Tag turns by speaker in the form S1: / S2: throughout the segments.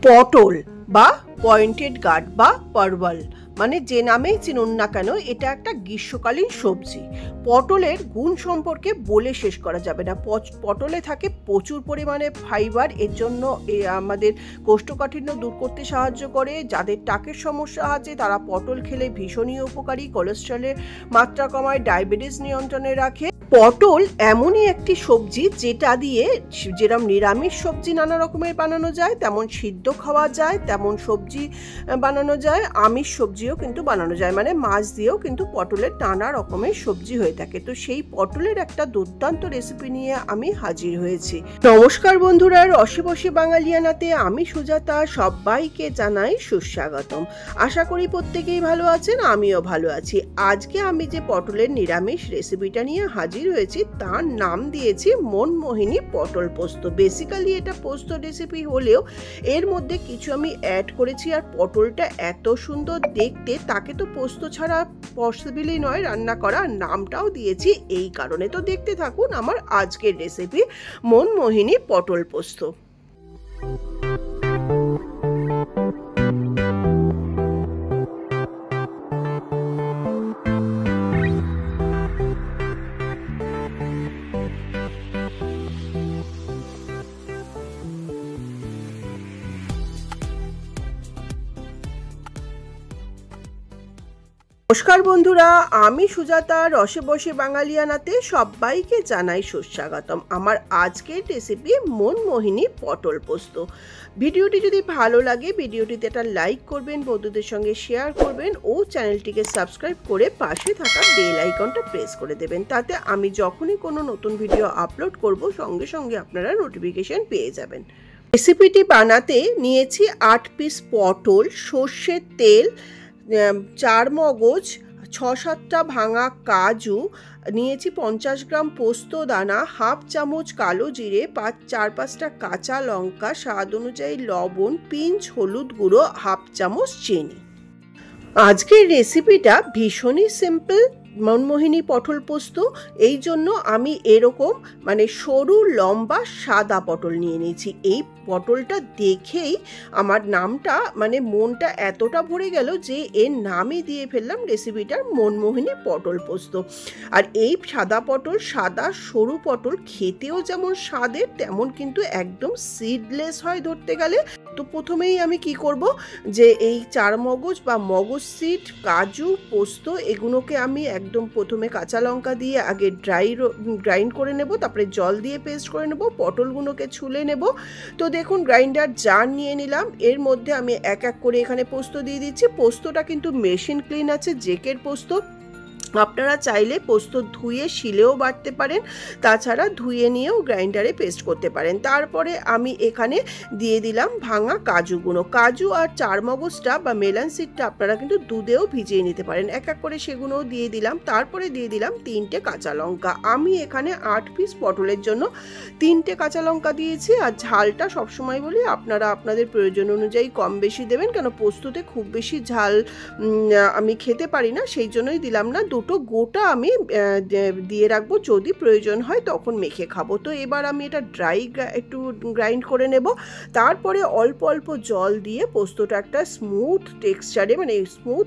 S1: পটল বা pointed guard বা পারওয়াল মানে যে নামেই চিনুন না কেন, এটা একটা গ্রীষ্মকালীন সবজি। পটলের গুণ সম্পর্কে বলে শেষ করা যাবে না। পটলে থাকে প্রচুর পরিমাণে ফাইবার, এর জন্য আমাদের কোষ্ঠকাঠিন্য দূর করতে সাহায্য করে। যাদের টাকের সমস্যা আছে তারা পটল খেলে ভীষণই উপকারী, কোলেস্ট্রলের মাত্রা কমায়, ডায়াবেটিস নিয়ন্ত্রণে রাখে। পটল এমনই একটি সবজি যেটা দিয়ে যেরকম নিরামিষ সবজি নানা রকমের বানানো যায়, তেমন সিদ্ধ খাওয়া যায়, তেমন সবজি বানানো যায়, আমিষ সবজিও কিন্তু বানানো যায়, মানে মাছ দিয়েও কিন্তু পটলের নানা রকমের সবজি হয়ে থাকে। তো সেই পটলের একটা দুর্দান্ত রেসিপি নিয়ে আমি হাজির হয়েছি। নমস্কার বন্ধুরা, রসে বসে বাঙালিয়ানাতে আমি সুজাতা সবাইকে জানাই সুস্বাগতম। আশা করি প্রত্যেকেই ভালো আছেন, আমিও ভালো আছি। আজকে আমি যে পটলের নিরামিষ রেসিপিটা নিয়ে হাজির হয়েছি তার নাম দিয়েছি মনমোহিনী পটল পোস্ত। বেসিক্যালি এটা পোস্ত রেসিপি হলেও এর মধ্যে কিছু আমি অ্যাড করেছি। আর পটলটা এত সুন্দর দেখতে, তাকে তো পোস্ত ছাড়া পসিবলই নয় রান্না করা। নামটাও দিয়েছি এই কারণে। তো দেখতে থাকুন আমার আজকের রেসিপি মনমোহিনী পটল পোস্ত। নমস্কার বন্ধুরা, আমি সুজাতা, রসে বসে বাঙালিয়ানাতে সবাইকে জানাই সুস্বাগতম। আমার আজকের রেসিপি মনমোহিনী পটল পোস্ত। ভিডিওটি যদি ভালো লাগে ভিডিওটিতে একটা লাইক করবেন, বন্ধুদের সঙ্গে শেয়ার করবেন ও চ্যানেলটিকে সাবস্ক্রাইব করে পাশে থাকা বেল আইকনটা প্রেস করে দেবেন। তাতে আমি যখনই কোনো নতুন ভিডিও আপলোড করব সঙ্গে সঙ্গে আপনারা নোটিফিকেশন পেয়ে যাবেন। রেসিপিটি বানাতে নিয়েছি 8 পিস পটল, সর্ষের তেল, 4 মগজ, 6-7টা ভাঙা কাজু, নিয়েছি 50 গ্রাম পোস্ত দানা, হাফ চামচ কালো জিরে, 4-5টা কাঁচা লঙ্কা, স্বাদ অনুযায়ী লবণ, পিঞ্চ হলুদ গুঁড়ো, হাফ চামচ চিনি। আজকের রেসিপিটা ভীষণই সিম্পল, মনমোহিনী পটল পোস্ত। এই জন্য আমি এরকম মানে সরু লম্বা সাদা পটল নিয়ে নিয়েছি। এই পটলটা দেখেই আমার নামটা মানে মনটা এতটা ভরে গেল যে এর নামই দিয়ে ফেললাম রেসিপিটার মনমোহিনী পটল পোস্ত। আর এই সাদা পটল, সাদা সরু পটল খেতেও যেমন স্বাদের তেমন কিন্তু একদম সিডলেস হয় ধরতে গেলে। তো প্রথমেই আমি কি করব, যে এই 4 মগজ বা মগজ সিড, কাজু, পোস্ত এগুলোকে আমি একদম প্রথমে কাঁচা লঙ্কা দিয়ে আগে গ্রাইন্ড করে নেব, তারপরে জল দিয়ে পেস্ট করে নেব, পটলগুলোকে ছুলে নেব। তো দেখুন গ্রাইন্ডার জার নিয়ে নিলাম, এর মধ্যে আমি এক এক করে এখানে পোস্ত দিয়ে দিচ্ছি। পোস্তটা কিন্তু মেশিন ক্লিন আছে, জেকের পোস্ত। আপনারা চাইলে পোস্ত ধুয়ে শিলেও বাটতে পারেন, তাছাড়া ধুয়ে নিয়েও গ্রাইন্ডারে পেস্ট করতে পারেন। তারপরে আমি এখানে দিয়ে দিলাম ভাঙা কাজুগুলো। কাজু আর 4 মগজটা বা মেলান সিডটা আপনারা কিন্তু দুধেও ভিজিয়ে নিতে পারেন। এক এক করে সেগুলোও দিয়ে দিলাম। তারপরে দিয়ে দিলাম 3টে কাঁচা লঙ্কা। আমি এখানে 8 পিস পটলের জন্য 3টে কাঁচা লঙ্কা দিয়েছি। আর ঝালটা সবসময় বলি আপনারা আপনাদের প্রয়োজন অনুযায়ী কম বেশি দেবেন, কেন পোস্ততে খুব বেশি ঝাল আমি খেতে পারি না, সেই জন্যই দিলাম না। দুটো গোটা আমি দিয়ে রাখবো, যদি প্রয়োজন হয় তখন মেখে খাবো। তো এবার আমি এটা একটু গ্রাইন্ড করে নেব। তারপরে অল্প অল্প জল দিয়ে পোস্তটা একটা স্মুথ টেক্সচারে মানে স্মুথ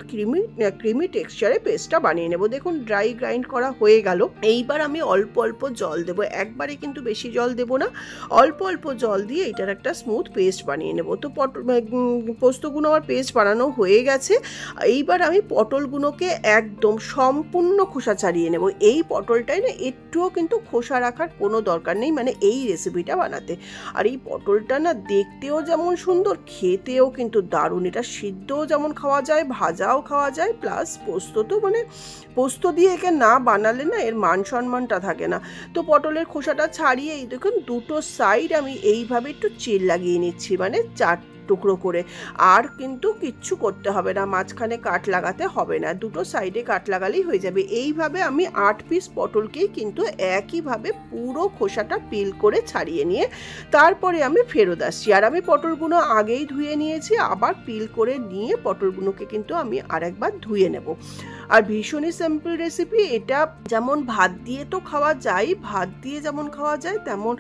S1: ক্রিমি টেক্সচারে পেস্টটা বানিয়ে নেব। দেখুন গ্রাইন্ড করা হয়ে গেল। এইবার আমি অল্প অল্প জল দেবো, একবারে কিন্তু বেশি জল দেবো না, অল্প অল্প জল দিয়ে এটার একটা স্মুথ পেস্ট বানিয়ে নেব। তো পোস্তগুলো আমার পেস্ট বানানো হয়ে গেছে। এইবার আমি পটলগুলোকে একদম সম্পূর্ণ খোসা ছাড়িয়ে নেব। এই পটলটাই না একটুও কিন্তু খোসা রাখার কোনো দরকার নেই মানে এই রেসিপিটা বানাতে। আর এই পটলটা না দেখতেও যেমন সুন্দর, খেতেও কিন্তু দারুণ। এটা সিদ্ধও যেমন খাওয়া যায়, ভাজাও খাওয়া যায়, প্লাস পোস্ত তো মানে পোস্ত দিয়ে একে না বানালে না এর মান সম্মানটা থাকে না। তো পটলের খোসাটা ছাড়িয়ে এই দেখুন দুটো সাইড আমি এইভাবে একটু চিল লাগিয়ে নিচ্ছি, মানে 4 টুকরো করে। আর কিন্তু কিচ্ছু করতে হবে না, মাঝখানে কাট লাগাতে হবে না, দুটো সাইডে কাট লাগালেই হয়ে যাবে। এইভাবে আমি 8 পিস পটলকেই কিন্তু একইভাবে পুরো খোসাটা পিল করে ছাড়িয়ে নিয়ে তারপরে আমি ফেরত আসছি। আর আমি পটলগুলো আগেই ধুয়ে নিয়েছি, আবার পিল করে নিয়ে পটলগুলোকে কিন্তু আমি আরেকবার ধুয়ে নেব। আর ভীষণই সিম্পল রেসিপি এটা। যেমন ভাত দিয়ে তো খাওয়া যায়, ভাত দিয়ে যেমন খাওয়া যায় তেমন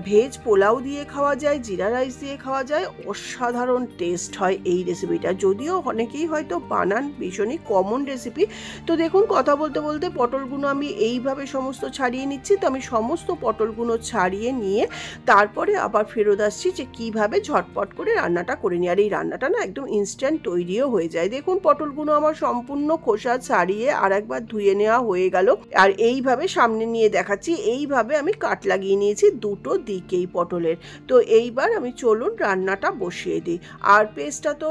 S1: ভেজ পোলাও দিয়ে খাওয়া যায়, জিরা রাইস দিয়ে খাওয়া যায়। অসাধারণ টেস্ট হয় এই রেসিপিটা। যদিও অনেকেই হয়তো বানান, ভীষণই কমন রেসিপি। তো দেখুন কথা বলতে বলতে পটলগুলো আমি এইভাবে সমস্ত ছাড়িয়ে নিচ্ছি। তো আমি সমস্ত পটলগুলো ছাড়িয়ে নিয়ে তারপরে আবার ফেরত আসছি যে কীভাবে ঝটপট করে রান্নাটা করে নিই। আর এই রান্নাটা না একদম ইনস্ট্যান্ট তৈরিও হয়ে যায়। দেখুন পটলগুলো আমার সম্পূর্ণ খোসা ছাড়িয়ে আর একবার ধুয়ে নেওয়া হয়ে গেল। আর এইভাবে সামনে নিয়ে দেখাচ্ছি, এইভাবে আমি কাট লাগিয়ে নিয়েছি দুটো দিকেই পটলের। তো এইবার আমি চলুন রান্নাটা বসিয়ে দিই। আর পেস্টটা তো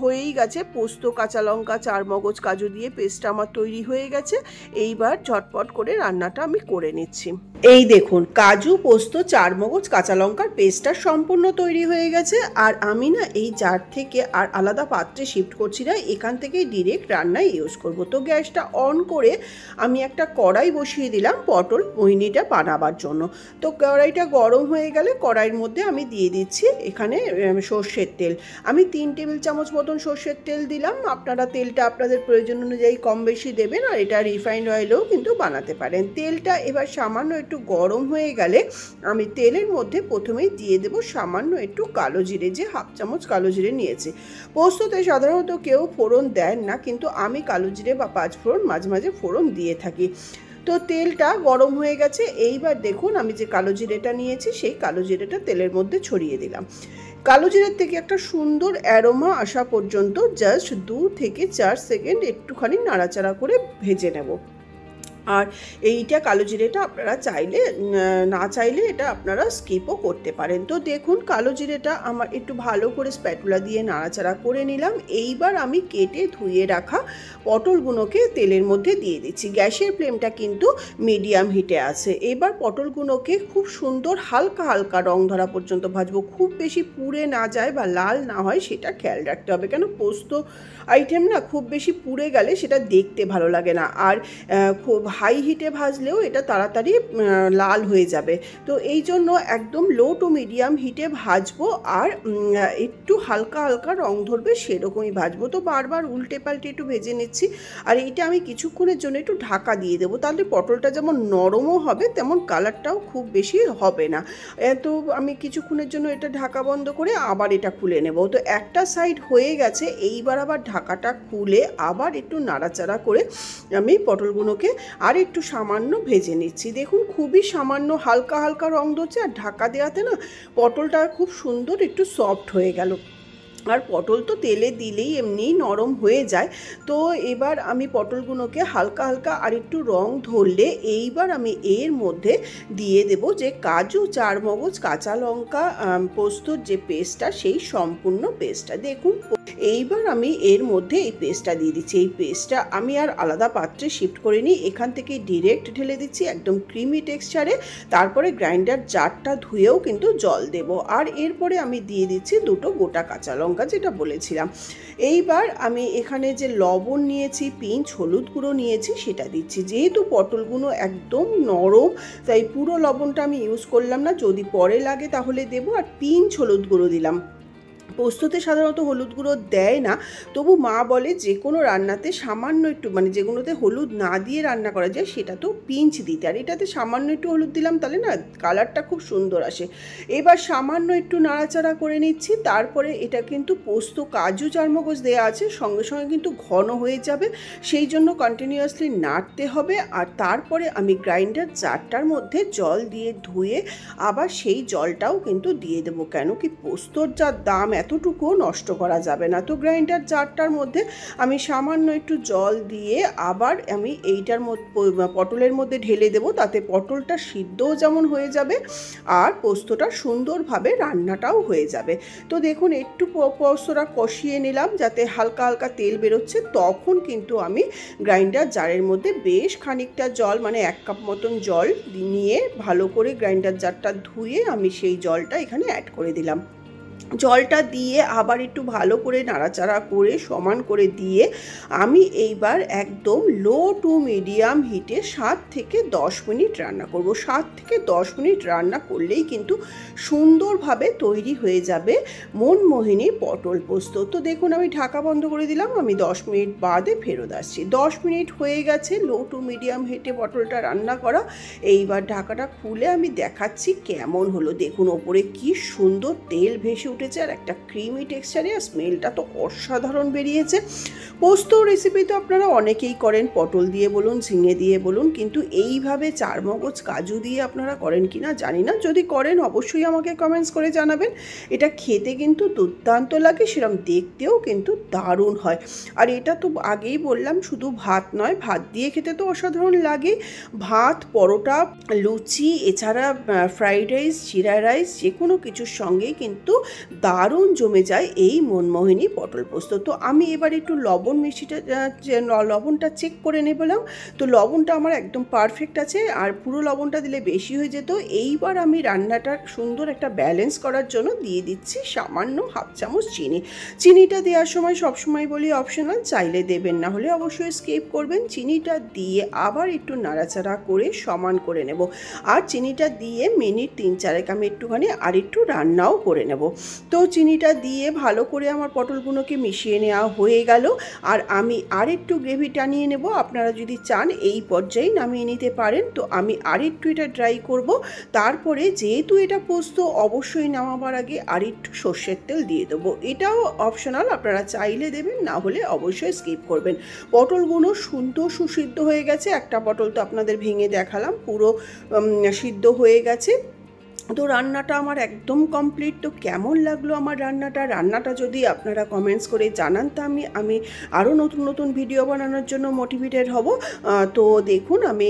S1: হয়েই গেছে, পোস্ত, কাঁচা লঙ্কা, চারমগজ, কাজু দিয়ে পেস্টটা আমার তৈরি হয়ে গেছে। এইবার ঝটপট করে রান্নাটা আমি করে নিচ্ছি। এই দেখুন কাজু, পোস্ত, চারমগজ, কাঁচা লঙ্কার পেস্টটা সম্পূর্ণ তৈরি হয়ে গেছে। আর আমি না এই জার থেকে আর আলাদা পাত্রে শিফট করছি না, এখান থেকেই ডিরেক্ট রান্নায় ইউজ করব। তো গ্যাসটা অন করে আমি একটা কড়াই বসিয়ে দিলাম পটল মোহিনীটা বানাবার জন্য। তো কড়াইটা গরম হয়ে গেলে কড়াইয়ের মধ্যে আমি দিয়ে দিচ্ছি এখানে সর্ষের তেল। আমি 3 টেবিল চামচ মতন সর্ষের তেল দিলাম। আপনারা তেলটা আপনাদের প্রয়োজন অনুযায়ী কম বেশি দেবেন। আর এটা রিফাইন্ড অয়েলেও কিন্তু বানাতে পারেন। তেলটা এবার সামান্য একটু গরম হয়ে গেলে আমি তেলের মধ্যে প্রথমেই দিয়ে দেব সামান্য একটু কালো জিরে, যে 1/2 চামচ কালো জিরে নিয়েছি। পোস্ততে সাধারণত কেউ ফোড়ন দেন না, কিন্তু আমি কালো জিরে বা 5 ফোড়ন মাঝে মাঝে ফোড়ন দিয়ে থাকি। তো তেলটা গরম হয়ে গেছে। এইবার দেখুন আমি যে কালো জিরেটা নিয়েছি সেই কালো জিরেটা তেলের মধ্যে ছড়িয়ে দিলাম। কালো জিরের থেকে একটা সুন্দর অ্যারোমা আসা পর্যন্ত জাস্ট 2 থেকে 4 সেকেন্ড একটুখানি নাড়াচাড়া করে ভেজে নেব। আর এইটা কালো জিরেটা আপনারা চাইলে, না চাইলে এটা আপনারা স্কিপও করতে পারেন। তো দেখুন কালো জিরেটা আমার একটু ভালো করে স্প্যাটুলা দিয়ে নাড়াচাড়া করে নিলাম। এইবার আমি কেটে ধুয়ে রাখা পটলগুলোকে তেলের মধ্যে দিয়ে দিচ্ছি। গ্যাসের ফ্লেমটা কিন্তু মিডিয়াম হিটে আছে। এবার পটলগুলোকে খুব সুন্দর হালকা হালকা রং ধরা পর্যন্ত ভাজবো। খুব বেশি পুড়ে না যায় বা লাল না হয় সেটা খেয়াল রাখতে হবে, কেন পোস্ত আইটেম না খুব বেশি পুড়ে গেলে সেটা দেখতে ভালো লাগে না। আর খুব হাই হিটে ভাজলেও এটা তাড়াতাড়ি লাল হয়ে যাবে। তো এই জন্য একদম লো টু মিডিয়াম হিটে ভাজবো। আর একটু হালকা হালকা রং ধরবে সেরকমই ভাজবো। তো বারবার উল্টে পাল্টে একটু ভেজে নিচ্ছি। আর এইটা আমি কিছুক্ষণের জন্য একটু ঢাকা দিয়ে দেবো, তাহলে পটলটা যেমন নরমও হবে তেমন কালারটাও খুব বেশি হবে না। তো আমি কিছুক্ষণের জন্য এটা ঢাকা বন্ধ করে আবার এটা খুলে নেব। তো একটা সাইড হয়ে গেছে, এইবার আবার ঢাকাটা খুলে আবার একটু নাড়াচাড়া করে আমি পটলগুলোকে আর একটু সামান্য ভেজে নিচ্ছি। দেখুন খুবই সামান্য হালকা হালকা রং ধরছে। আর ঢাকা দেওয়াতে না পটলটা খুব সুন্দর একটু সফট হয়ে গেল। আর পটল তো তেলে দিলেই এমনিই নরম হয়ে যায়। তো এবার আমি পটলগুলোকে হালকা হালকা আর একটু রং ধরলে এইবার আমি এর মধ্যে দিয়ে দেব যে কাজু, চারমগজ, কাঁচা লঙ্কা, পোস্তর যে পেস্টটা সেই সম্পূর্ণ পেস্টটা। দেখুন এইবার আমি এর মধ্যে এই পেস্টটা দিয়ে দিচ্ছি। এই পেস্টটা আমি আর আলাদা পাত্রে শিফট করে নিই, এখান থেকে ডিরেক্ট ঢেলে দিচ্ছি একদম ক্রিমি টেক্সচারে। তারপরে গ্রাইন্ডার জারটা ধুয়েও কিন্তু জল দেব। আর এরপরে আমি দিয়ে দিচ্ছি 2টো গোটা কাঁচা লঙ্কা, যেটা বলেছিলাম। এইবার আমি এখানে যে লবণ নিয়েছি, পিঞ্চ হলুদ গুঁড়ো নিয়েছি সেটা দিচ্ছি। যেহেতু পটলগুলো একদম নরম তাই পুরো লবণটা আমি ইউজ করলাম না, যদি পরে লাগে তাহলে দেবো। আর পিঞ্চ হলুদ গুঁড়ো দিলাম। পোস্ততে সাধারণত হলুদ গুঁড়ো দেয় না, তবু মা বলে যে কোনো রান্নাতে সামান্য একটু, মানে যেগুলোতে হলুদ না দিয়ে রান্না করা যায় সেটা তো পিঞ্চ দিতে। আর এটাতে সামান্য একটু হলুদ দিলাম, তাহলে না কালারটা খুব সুন্দর আসে। এবার সামান্য একটু নাড়াচাড়া করে নিচ্ছি। তারপরে এটা কিন্তু পোস্ত, কাজু, চারমগজ দেওয়া আছে, সঙ্গে সঙ্গে কিন্তু ঘন হয়ে যাবে, সেই জন্য কন্টিনিউয়াসলি নাড়তে হবে। আর তারপরে আমি গ্রাইন্ডার জারটার মধ্যে জল দিয়ে ধুয়ে আবার সেই জলটাও কিন্তু দিয়ে দেবো, কেন কি পোস্তর যা দাম এতটুকু নষ্ট করা যাবে না। তো গ্রাইন্ডার জারটার মধ্যে আমি সামান্য একটু জল দিয়ে আবার আমি এইটার মধ্যে পটলের মধ্যে ঢেলে দেবো, তাতে পটলটা সিদ্ধও যেমন হয়ে যাবে আর পোস্তটা সুন্দরভাবে রান্নাটাও হয়ে যাবে। তো দেখুন একটু পোস্তটা কষিয়ে নিলাম, যাতে হালকা হালকা তেল বেরোচ্ছে। তখন কিন্তু আমি গ্রাইন্ডার জারের মধ্যে বেশ খানিকটা জল, মানে 1 কাপ মতন জল নিয়ে ভালো করে গ্রাইন্ডার জারটা ধুয়ে আমি সেই জলটা এখানে অ্যাড করে দিলাম। জলটা দিয়ে আবার একটু ভালো করে নাড়াচাড়া করে সমান করে দিয়ে আমি এইবার একদম লো টু মিডিয়াম হিটে 7 থেকে 10 মিনিট রান্না করব। 7 থেকে 10 মিনিট রান্না করলেই কিন্তু সুন্দরভাবে তৈরি হয়ে যাবে মনমোহিনী পটল পোস্ত। তো দেখুন আমি ঢাকা বন্ধ করে দিলাম, আমি 10 মিনিট বাদে ফেরত আসছি। 10 মিনিট হয়ে গেছে লো টু মিডিয়াম হিটে পটলটা রান্না করা। এইবার ঢাকাটা খুলে আমি দেখাচ্ছি কেমন হলো। দেখুন ওপরে কি সুন্দর তেল ভেসে উঠেছে আর একটা ক্রিমি টেক্সচারে, আর স্মেলটা তো অসাধারণ বেরিয়েছে। পোস্ত রেসিপি তো আপনারা অনেকেই করেন, পটল দিয়ে বলুন, ঝিঙে দিয়ে বলুন, কিন্তু এইভাবে চারমগজ কাজু দিয়ে আপনারা করেন কি না জানি না। যদি করেন অবশ্যই আমাকে কমেন্টস করে জানাবেন। এটা খেতে কিন্তু দুর্দান্ত লাগে, সেরকম দেখতেও কিন্তু দারুণ হয়। আর এটা তো আগেই বললাম শুধু ভাত নয়, ভাত দিয়ে খেতে তো অসাধারণ লাগে, ভাত, পরোটা, লুচি, এছাড়া ফ্রাইড রাইস, জিরা রাইস, যে কোনো কিছুর সঙ্গেই কিন্তু দারুণ জমে যায় এই মনমোহিনী পটল পোস্ত। তো আমি এবার একটু লবণটা চেক করে নেবলাম। তো লবণটা আমার একদম পারফেক্ট আছে, আর পুরো লবণটা দিলে বেশি হয়ে যেত। এইবার আমি রান্নাটা সুন্দর একটা ব্যালেন্স করার জন্য দিয়ে দিচ্ছি সামান্য হাফ চামচ চিনি। চিনিটা দেওয়ার সময় সবসময় বলি অপশনাল, চাইলে দেবেন, না হলে অবশ্যই স্কিপ করবেন। চিনিটা দিয়ে আবার একটু নাড়াচাড়া করে সমান করে নেব, আর চিনিটা দিয়ে মিনিট 3-4 আমি একটুখানি আর একটু রান্নাও করে নেব। তো চিনিটা দিয়ে ভালো করে আমার পটলগুলোকে মিশিয়ে নেওয়া হয়ে গেল, আর আমি আর একটু গ্রেভি টানিয়ে নেব। আপনারা যদি চান এই পর্যায়ে নামিয়ে নিতে পারেন, তো আমি আর একটু এটা ড্রাই করব। তারপরে যেহেতু এটা পোস্ত, অবশ্যই নামাবার আগে আর একটু সর্ষের তেল দিয়ে দেবো। এটাও অপশনাল, আপনারা চাইলে দেবেন, না হলে অবশ্যই স্কিপ করবেন। পটলগুলো সুন্দর সুসিদ্ধ হয়ে গেছে, একটা পটল তো আপনাদের ভেঙে দেখালাম, পুরো সিদ্ধ হয়ে গেছে। তো রান্নাটা আমার একদম কমপ্লিট। তো কেমন লাগলো আমার রান্নাটা যদি আপনারা কমেন্টস করে জানান, তা আমি আরও নতুন নতুন ভিডিও বানানোর জন্য মোটিভেটেড হব। তো দেখুন আমি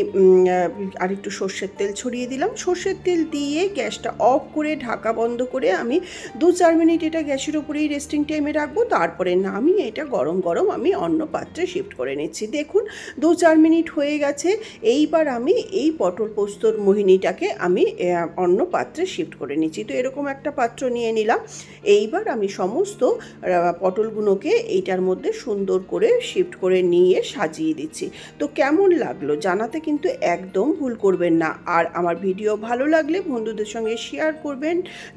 S1: আর একটু সর্ষের তেল ছড়িয়ে দিলাম। সর্ষের তেল দিয়ে গ্যাসটা অফ করে ঢাকা বন্ধ করে আমি 2-4 মিনিট এটা গ্যাসের উপরেই রেস্টিং টাইমে রাখবো। তারপরে নামিয়ে এটা গরম গরম আমি অন্য পাত্রে শিফট করে নিচ্ছি। দেখুন 2-4 মিনিট হয়ে গেছে। এইবার আমি এই পটল পোস্তর মোহিনীটাকে আমি অন্য পাত্রে শিফট করে নিচ্ছি। তো এরকম একটা পাত্র নিয়ে নিলাম। এইবার আমি সমস্ত পটলগুলোকে এইটার মধ্যে সুন্দর করে শিফট করে নিয়ে সাজিয়ে দিচ্ছি। তো কেমন লাগলো জানাতে কিন্তু একদম ভুল করবেন না। আর আমার ভিডিও ভালো লাগলে বন্ধুদের সঙ্গে শেয়ার করবেন,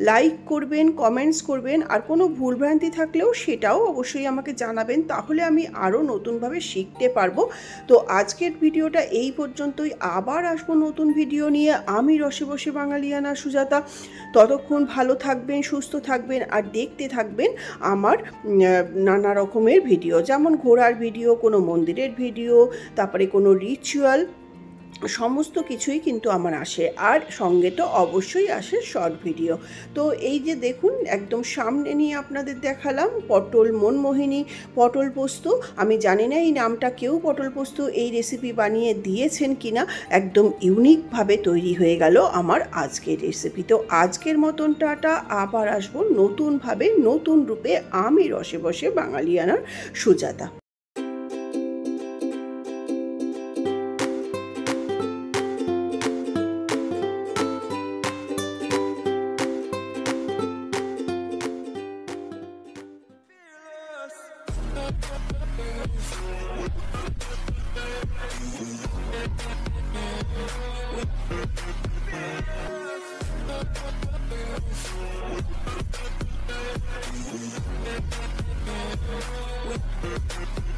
S1: লাইক করবেন, কমেন্টস করবেন, আর কোনো ভুলভ্রান্তি থাকলেও সেটাও অবশ্যই আমাকে জানাবেন, তাহলে আমি আরও নতুনভাবে শিখতে পারবো। তো আজকের ভিডিওটা এই পর্যন্তই। আবার আসবো নতুন ভিডিও নিয়ে। আমি রসে বসে বাঙালিয়ানা সুজাতা। ততক্ষণ ভালো থাকবেন, সুস্থ থাকবেন, আর দেখতে থাকবেন আমার নানা রকমের ভিডিও, যেমন ঘোরার ভিডিও, কোনো মন্দিরের ভিডিও, তারপরে কোনো রিচুয়াল, সমস্ত কিছুই কিন্তু আমার আসে। আর সঙ্গে তো অবশ্যই আসে শর্ট ভিডিও। তো এই যে দেখুন একদম সামনে নিয়ে আপনাদের দেখালাম মনমোহিনী পটল পোস্ত। আমি জানি না এই নামটা কেউ পটল পোস্ত এই রেসিপি বানিয়ে দিয়েছেন কিনা, একদম ইউনিকভাবে তৈরি হয়ে গেল আমার আজকের রেসিপি। তো আজকের মতন টাটা, আবার আসবো নতুনভাবে, নতুন রূপে। আমি রসে বসে বাঙালিয়ানার সুজাতা। With